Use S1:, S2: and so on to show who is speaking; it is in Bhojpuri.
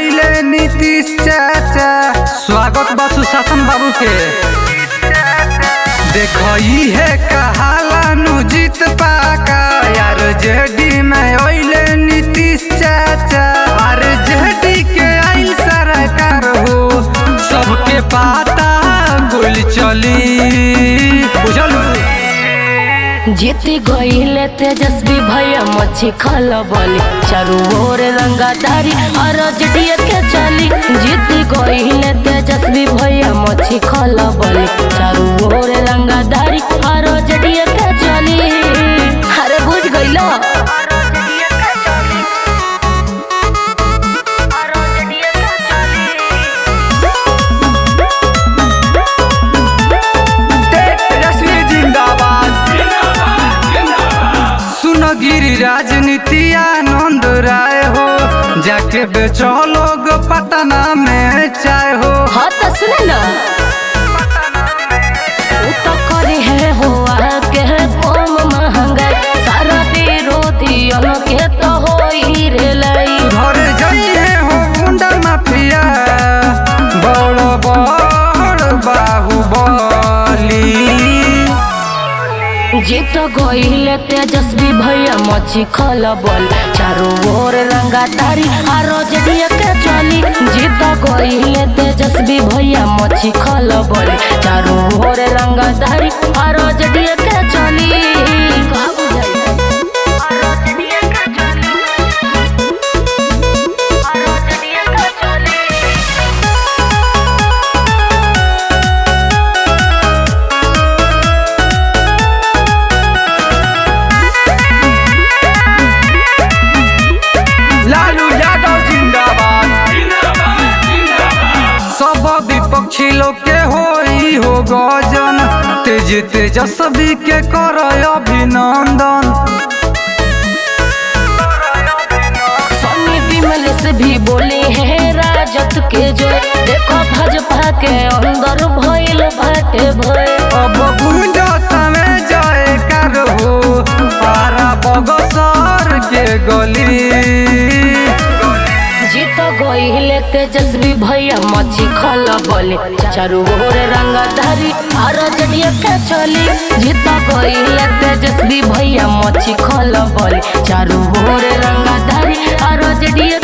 S1: अइले नीतीश चाचा। स्वागत बा सुशासन बाबू के। देखो है कहाला नु जीत पाका यार जेडी में अइले नीतीश चाचा। अरे जेडी के आइल सरकार हो सबके पाता गोली चली बुझल।
S2: जीती गईले तेजस्वी भैया मच्छी खल बोली चारू ओर रंगाधारी और जडिया के चली। जीती गईले तेजस्वी भैया मच्छी खल बोली चारू ओर रंगाधारी और जडिया के चली। अरे बुझ गईलो
S1: गिरी राजनीति आनंद राय हो जाके बेचो लोग पटना में चाय हो।
S2: हाँ तो सुने ना तो करे है हो आके कम महंगा सारा विरोधी के तो हो ही रे लाई।
S1: घर जाइए हो गुंडा माफिया बड़ बड़ बाहुबली।
S2: जीत गईले तेजस्वी भैया मच्छी खल बोल चारों ओर रंगाधारी आरो जडिया के चली। जीत गईले तेजस्वी भैया मच्छी खल बोल चारों ओर रंगाधारी आरो जडिया के चली।
S1: विपक्षी लोग के होई हो गजन तेज तेजस्वी के कर अभिनंदन।
S2: सनी विमल से भी बोले हैं राजत के जो देखो भाजपा के अंदर भइल बाटे भय।
S1: अब गुंजत में जाए कर हो पारा बगसर के गली।
S2: जीत गईले तेजस्वी भैया मच्छी खल बोले चारू ओर रंगाधारी और जडिया के चली। जीत गईले तेजस्वी भैया मच्छी खल बोले चारू ओर रंगाधारी और जडिया